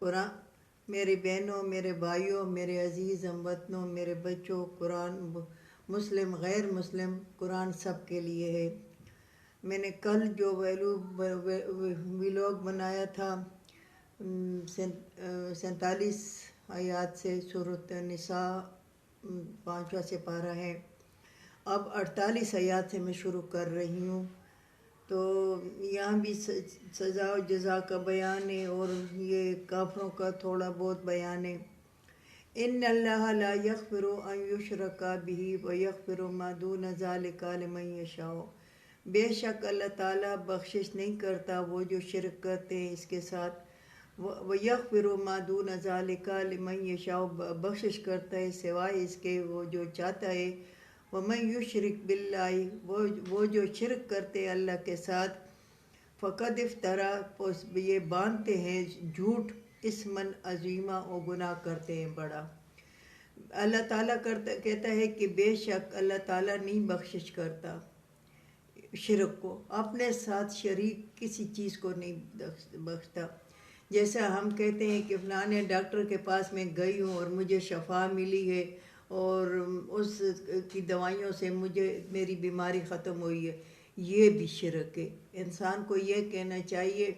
قرآن میری بہنوں، میرے بھائیوں، میرے عزیز ہم وطنوں، میرے بچوں، قرآن مسلم غیر مسلم قرآن سب کے لیے ہے۔ میں نے کل جو ویلوگ بنایا تھا 47 آیات سے سورۃ النساء 5واں سپارہ ہے، اب 48 آیات سے میں شروع کر رہی ہوں۔ تو یہاں بھی سزا و جزا کا بیان ہے اور یہ کافروں کا تھوڑا بہت بیان ہے۔ ان اللہ لا یغفر ان یشرک بہ ویغفر ما دون ذلک لمن یشاء، بے شک اللہ تعالیٰ بخشش نہیں کرتا وہ جو شرک کرتے ہیں اس کے ساتھ، ویغفر ما دون ذلک لمن یشاء، بخشش کرتا ہے سوائے اس کے وہ جو چاہتا ہے۔ ومن یشرک باللہ، وہ جو شرک کرتے اللہ کے ساتھ، فقد افترى، یہ باندھتے ہیں جھوٹ، اسمن عظیمہ، اور گناہ کرتے ہیں بڑا۔ اللہ تعالیٰ کہتا ہے کہ بے شک اللہ تعالیٰ نہیں بخشش کرتا شرک کو، اپنے ساتھ شریک کسی چیز کو نہیں بخشتا۔ جیسا ہم کہتے ہیں کہ فلانے ڈاکٹر کے پاس میں گئی ہوں اور مجھے شفا ملی ہے اور اس کی دوائیوں سے میری بیماری ختم ہوئی ہے، یہ بھی شرک ہے۔ انسان کو یہ کہنا چاہیے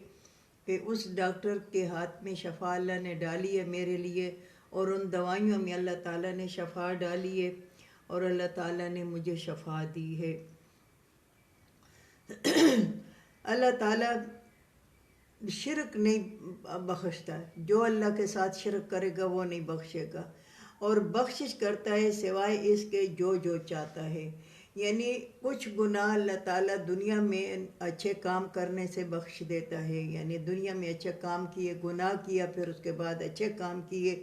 کہ اس ڈاکٹر کے ہاتھ میں شفا اللہ نے ڈالی ہے میرے لیے، اور ان دوائیوں میں اللہ تعالیٰ نے شفا ڈالی ہے اور اللہ تعالیٰ نے مجھے شفا دی ہے۔ اللہ تعالیٰ شرک نہیں بخشتا، جو اللہ کے ساتھ شرک کرے گا وہ نہیں بخشے گا، اور بخشش کرتا ہے سوائے اس کے جو چاہتا ہے۔ یعنی کچھ گناہ اللہ تعالیٰ دنیا میں اچھے کام کرنے سے بخش دیتا ہے، یعنی دنیا میں اچھے کام کیے، گناہ کیا، پھر اس کے بعد اچھے کام کیے،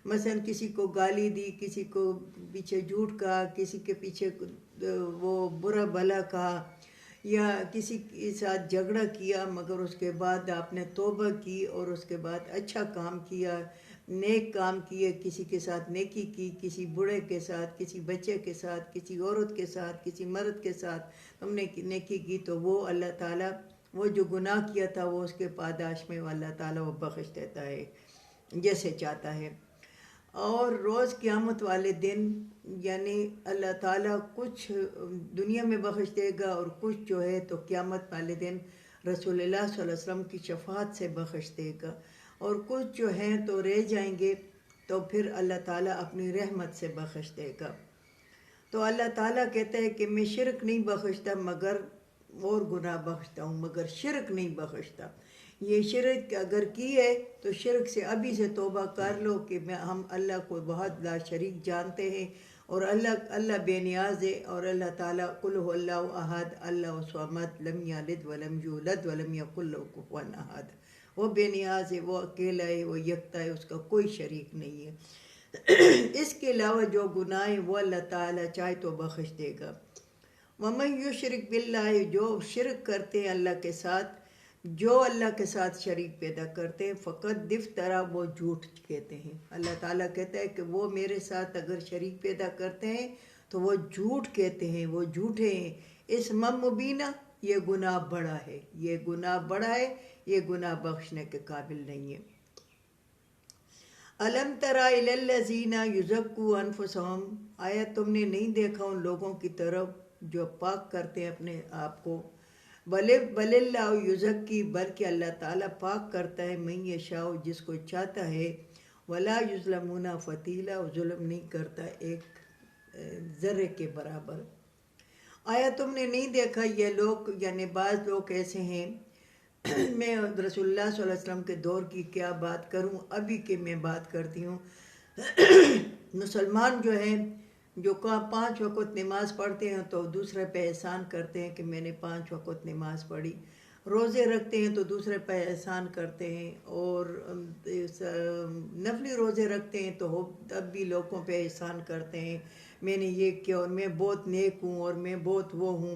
مثلا کسی کو گالی دی، کسی کو پیچھے جھوٹ کہا، کسی کے پیچھے وہ برا بھلا کہا، یا کسی کے ساتھ جھگڑا کیا، مگر اس کے بعد آپ نے توبہ کی اور اس کے بعد اچھا کام کیا، نیک کام کیے، کسی کے ساتھ نیکی کی، کسی بوڑھے کے ساتھ، کسی بچے کے ساتھ، کسی عورت کے ساتھ، کسی مرد کے ساتھ تم نے نیکی کی، تو وہ اللہ تعالیٰ وہ جو گناہ کیا تھا وہ اس کے پاداش میں اللہ تعالیٰ وہ بخش دیتا ہے جیسے چاہتا ہے۔ اور روز قیامت والے دن یعنی اللہ تعالیٰ کچھ دنیا میں بخش دے گا اور کچھ جو ہے تو قیامت والے دن رسول اللہ صلی اللہ علیہ وسلم کی شفاعت سے بخش دے گا، اور کچھ جو ہیں تو رہ جائیں گے تو پھر اللہ تعالیٰ اپنی رحمت سے بخش دے گا۔ تو اللہ تعالیٰ کہتا ہے کہ میں شرک نہیں بخشتا مگر اور گناہ بخشتا ہوں، مگر شرک نہیں بخشتا۔ یہ شرک اگر کی ہے تو شرک سے ابھی سے توبہ کر لو کہ ہم اللہ کو بہت لا شریک جانتے ہیں، اور اللہ بے نیاز ہے، اور اللہ تعالیٰ قل هو اللہ احد اللہ الصمد لم یلد ولم یولد ولم یکن له کفوا احد، وہ بے نیاز ہے، وہ اکیلا ہے، وہ یکتا ہے، اس کا کوئی شریک نہیں ہے۔ اس کے علاوہ جو گناہ ہیں وہ اللہ تعالیٰ چاہے تو بخش دے گا۔ ومن یشرک باللہ، جو شرک کرتے ہیں اللہ کے ساتھ، جو اللہ کے ساتھ شریک پیدا کرتے ہیں، فقط افترا، وہ جھوٹ کہتے ہیں۔ اللہ تعالیٰ کہتا ہے کہ وہ میرے ساتھ اگر شریک پیدا کرتے ہیں تو وہ جھوٹ کہتے ہیں، وہ جھوٹے ہیں۔ اسم مبینہ، یہ گناہ بڑا ہے، یہ گناہ بڑا ہے، یہ گناہ بخشنے کے قابل نہیں ہے۔ الم تری الی الذین یزکون انفسہم، آیا تم نے نہیں دیکھا ان لوگوں کی طرف جو پاک کرتے ہیں اپنے آپ کو، بل اللہ یزکی، بلکہ اللہ تعالیٰ پاک کرتا ہے من یشاء، جس کو چاہتا ہے، ولا یظلمون فتیلا، ظلم نہیں کرتا ایک ذرے کے برابر۔ آیا تم نے نہیں دیکھا یہ لوگ، یعنی بعض لوگ ایسے ہیں، میں رسول اللہ صلی اللہ علیہ وسلم کے دور کی کیا بات کروں، ابھی کے میں بات کرتی ہوں۔ مسلمان جو ہیں جو 5 وقت نماز پڑھتے ہیں تو دوسرے پہ احسان کرتے ہیں کہ میں نے 5 وقت نماز پڑھی، روزے رکھتے ہیں تو دوسرے پہ احسان کرتے ہیں، اور نفلی روزے رکھتے ہیں تو تب بھی لوگوں پہ احسان کرتے ہیں، میں نے یہ کیا اور میں بہت نیک ہوں اور میں بہت وہ ہوں،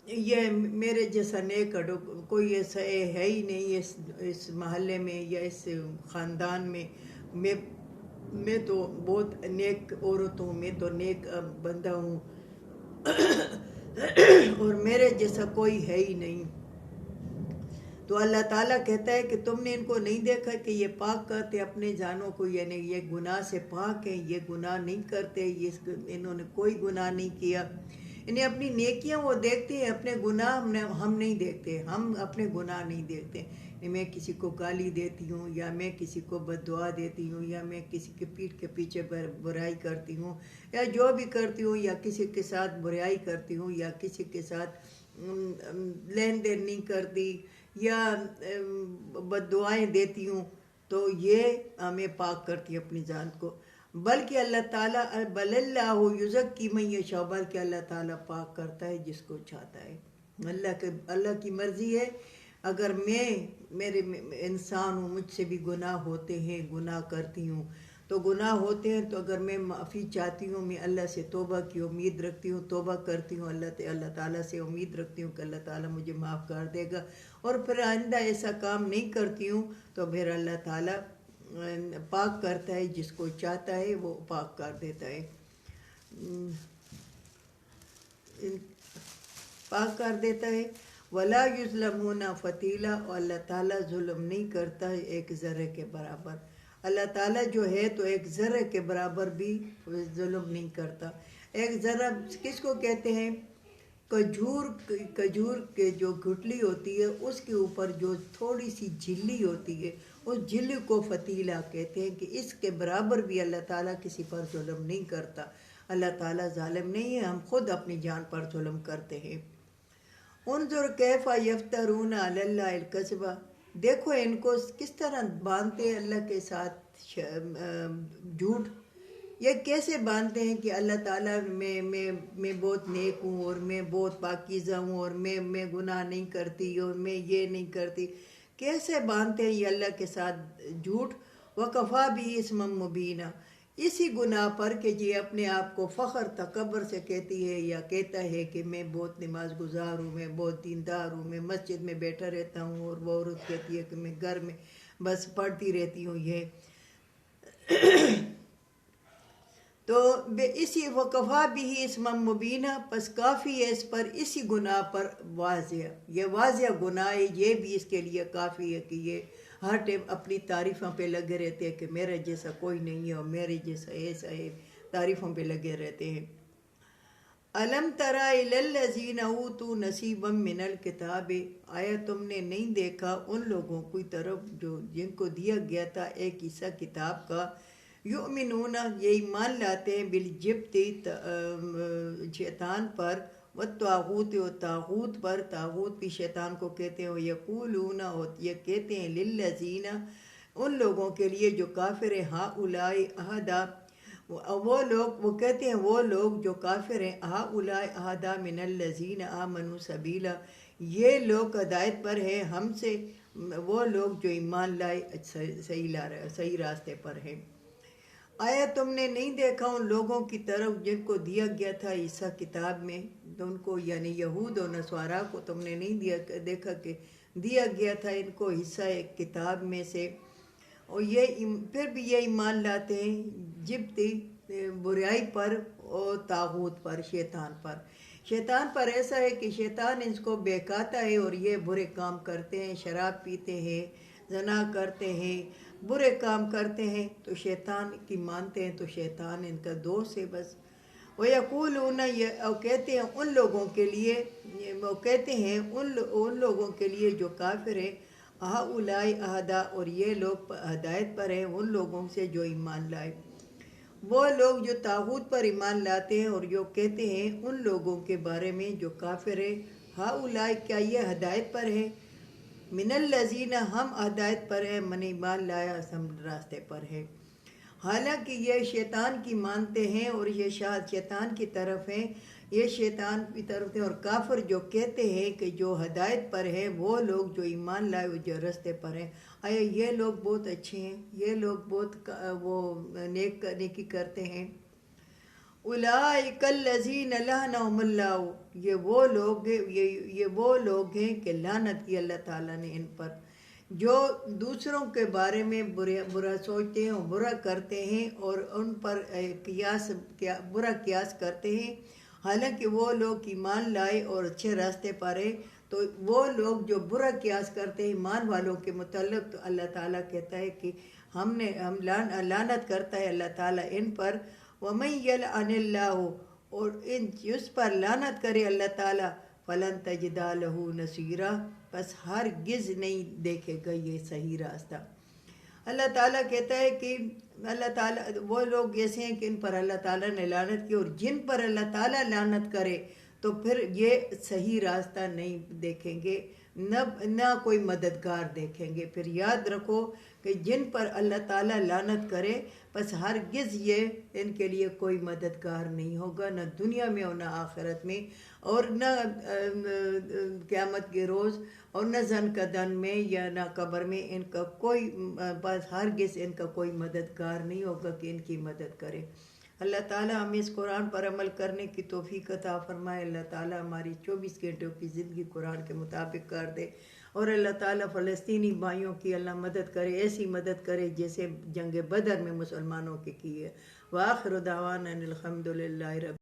یہ میرے جیسا نیک کوئی ایسا ہے ہی نہیں اس محلے میں یا اس خاندان میں، میں تو بہت نیک عورت ہوں، میں تو نیک بندہ ہوں اور میرے جیسا کوئی ہے ہی نہیں۔ تو اللہ تعالیٰ کہتا ہے کہ تم نے ان کو نہیں دیکھا کہ یہ پاک کرتے اپنے جانوں کو، یعنی یہ گناہ سے پاک ہیں، یہ گناہ نہیں کرتے، انہوں نے کوئی گناہ نہیں کیا. انہیں اپنی نیکیاں وہ دیکھتے ہیں، اپنے گناہ ہم نہیں دیکھتے، ہم اپنے گناہ نہیں دیکھتے. میں کسی کو گالی دیتی ہوں، یا میں کسی کو بد دعا دیتی ہوں، یا میں کسی کے پیٹھ کے پیچھے برائی کرتی ہوں، یا جو بھی کرتی ہوں، یا کسی کے ساتھ برائی کرتی ہوں، یا کسی کے ساتھ لین دین نہیں کرتی، یا بد دعائیں دیتی ہوں، تو یہ ہمیں پاک کرتی ہے اپنی ذات کو. بلکہ اللہ تعالیٰ بل اللہ یزکی من یشاء، بلکہ اللہ تعالیٰ پاک کرتا ہے جس کو چاہتا ہے. اللہ کی مرضی ہے. اگر میرے انسان ہوں، مجھ سے بھی گناہ ہوتے ہیں، گناہ کرتی ہوں، تو گناہ ہوتے ہیں، تو اگر میں معافی چاہتی ہوں، میں اللہ سے توبہ کی امید رکھتی ہوں، توبہ کرتی ہوں، اللہ تعالیٰ سے امید رکھتی ہوں کہ اللہ تعالیٰ مجھے معاف کر دے گا، اور پھر آئندہ ایسا کام نہیں کرتی ہوں، تو پھر اللہ تعالیٰ پاک کرتا ہے جس کو چاہتا ہے، وہ پاک کر دیتا ہے، پاک کر دیتا ہے. ولا یظلمون فتیلا، اور اللہ تعالیٰ ظلم نہیں کرتا ہے ایک ذرے کے برابر. اللہ تعالیٰ جو ہے تو ایک ذرے کے برابر بھی ظلم نہیں کرتا. ایک ذرہ کس کو کہتے ہیں؟ کھجور کے جو گٹلی ہوتی ہے، اس کے اوپر جو تھوڑی سی جھلی ہوتی ہے، اس جھلی کو فتیلہ کہتے ہیں، کہ اس کے برابر بھی اللہ تعالیٰ کسی پر ظلم نہیں کرتا. اللہ تعالیٰ ظالم نہیں ہے، ہم خود اپنی جان پر ظلم کرتے ہیں. انظر کیف یفترون علی اللہ الکذب، دیکھو ان کو کس طرح باندھتے ہیں اللہ کے ساتھ جھوٹ. یہ کیسے باندھتے ہیں کہ اللہ تعالیٰ میں بہت نیک ہوں، اور میں بہت پاکیزہ ہوں، اور میں گناہ نہیں کرتی، اور میں یہ نہیں کرتی. کیسے باندھتے ہیں یہ اللہ کے ساتھ جھوٹ. وکفا بھی اسم مبینہ، اسی گناہ پر کہ یہ اپنے آپ کو فخر تکبر سے کہتی ہے، یا کہتا ہے کہ میں بہت نماز گزار ہوں، میں بہت دیندار ہوں، میں مسجد میں بیٹھا رہتا ہوں، اور وہ عورت کہتی ہے کہ میں گھر میں بس پڑھتی رہتی ہوں. یہ تو اسی وکفا بھی اسم مبینہ، پس کافی ہے اس پر، اسی گناہ پر واضح، یہ واضح گناہ ہے، یہ بھی اس کے لیے کافی ہے کہ یہ ہر ٹائم اپنی تعریفوں پہ لگے رہتے ہیں کہ میرے جیسا کوئی نہیں ہے، اور میرے جیسا ایسا ہے، تعریفوں پہ لگے رہتے ہیں. الم تری الی الذین اوتوا نصیبا من الکتاب، آیا تم نے نہیں دیکھا ان لوگوں کی طرف جو جن کو دیا گیا تھا ایک حصہ کتاب کا. یؤمنون، یہ ایمان لاتے ہیں، بالجبت شیطان پر، والطاغوت و طاغوت پر، طاغوت بھی شیطان کو کہتے ہیں. یقولون، یہ کہتے ہیں، للذین، ان لوگوں کے لیے جو کافر ہیں، ہؤلاء اہدی، وہ کہتے ہیں وہ لوگ جو کافر ہیں، ہؤلاء اہدی من الذین آمنوا سبیلا، یہ لوگ ہدایت پر ہیں ہم سے، وہ لوگ جو ایمان لائے صحیح راستے پر ہیں. آیا تم نے نہیں دیکھا ان لوگوں کی طرف جن کو دیا گیا تھا حصہ کتاب میں، ان کو یعنی یہود و نصارا کو تم نے نہیں دیکھا کہ دیا گیا تھا ان کو حصہ ایک کتاب میں سے، اور یہ پھر بھی یہ ایمان لاتے ہیں جبتی برائی پر، اور طاغوت پر، شیطان پر. شیطان پر ایسا ہے کہ شیطان ان کو بہکاتا ہے، اور یہ برے کام کرتے ہیں، شراب پیتے ہیں، زنا کرتے ہیں، برے کام کرتے ہیں، تو شیطان کی مانتے ہیں، تو شیطان ان کا دوست ہے بس. وَيَقُولُونَ، کہتے ہیں ان لوگوں کے لیے، وہ کہتے ہیں ان لوگوں کے لیے جو کافر ہیں، ہؤلاء اہدی، اور یہ لوگ ہدایت پر ہیں ان لوگوں سے جو ایمان لائے. وہ لوگ جو طاغوت پر ایمان لاتے ہیں، اور جو کہتے ہیں ان لوگوں کے بارے میں جو کافر ہیں، ہؤلاء، کیا یہ ہدایت پر ہیں، من الذین، ہم ہدایت پر ہیں، من ایمان لایا ہم راستے پر ہیں. حالانکہ یہ شیطان کی مانتے ہیں، اور یہ شیطان کی طرف ہیں، یہ شیطان کی طرف ہیں. اور کافر جو کہتے ہیں کہ جو ہدایت پر ہیں، وہ لوگ جو ایمان لائے جو راستے پر ہیں، آیا یہ لوگ بہت اچھے ہیں، یہ لوگ بہت وہ نیکی کرتے ہیں. اولئک الذین لعنہم اللہ، یہ وہ لوگ ہیں کہ لعنت کی اللہ تعالیٰ نے ان پر، جو دوسروں کے بارے میں برا سوچتے ہیں اور برا کرتے ہیں، اور ان پر برا قیاس کرتے ہیں، حالانکہ وہ لوگ ایمان لائے اور اچھے راستے پر ہیں. تو وہ لوگ جو برا قیاس کرتے ہیں ایمان والوں کے متعلق، تو اللہ تعالیٰ کہتا ہے کہ ہم لعنت کرتا ہے اللہ تعالیٰ ان پر. وَمَن يَلْعَنِ اللَّهُ، اور جس پر لعنت کرے اللہ تعالیٰ، فَلَن تَجِدَ لَهُ نَصِيرًا، بس ہرگز نہیں دیکھے گا یہ صحیح راستہ. اللہ تعالیٰ کہتا ہے کہ اللہ تعالیٰ وہ لوگ ایسے ہیں کہ ان پر اللہ تعالیٰ نے لعنت کی، اور جن پر اللہ تعالیٰ لعنت کرے تو پھر یہ صحیح راستہ نہیں دیکھیں گے، نہ کوئی مددگار دیکھیں گے. پھر یاد رکھو کہ جن پر اللہ تعالیٰ لعنت کرے بس ہرگز یہ ان کے لیے کوئی مددگار نہیں ہوگا، نہ دنیا میں اور نہ آخرت میں، اور نہ قیامت کے روز، اور نہ زن کا دن میں یا نہ قبر میں ان کا کوئی بس ہرگز ان کا کوئی مددگار نہیں ہوگا کہ ان کی مدد کرے. اللہ تعالیٰ ہمیں اس قرآن پر عمل کرنے کی توفیق عطا فرمائے. اللہ تعالیٰ ہماری 24 گھنٹوں کی زندگی قرآن کے مطابق کر دے، اور اللہ تعالیٰ فلسطینی بھائیوں کی اللہ مدد کرے، ایسی مدد کرے جیسے جنگ بدر میں مسلمانوں کی ہے. وآخر دعوانا الحمد للہ رب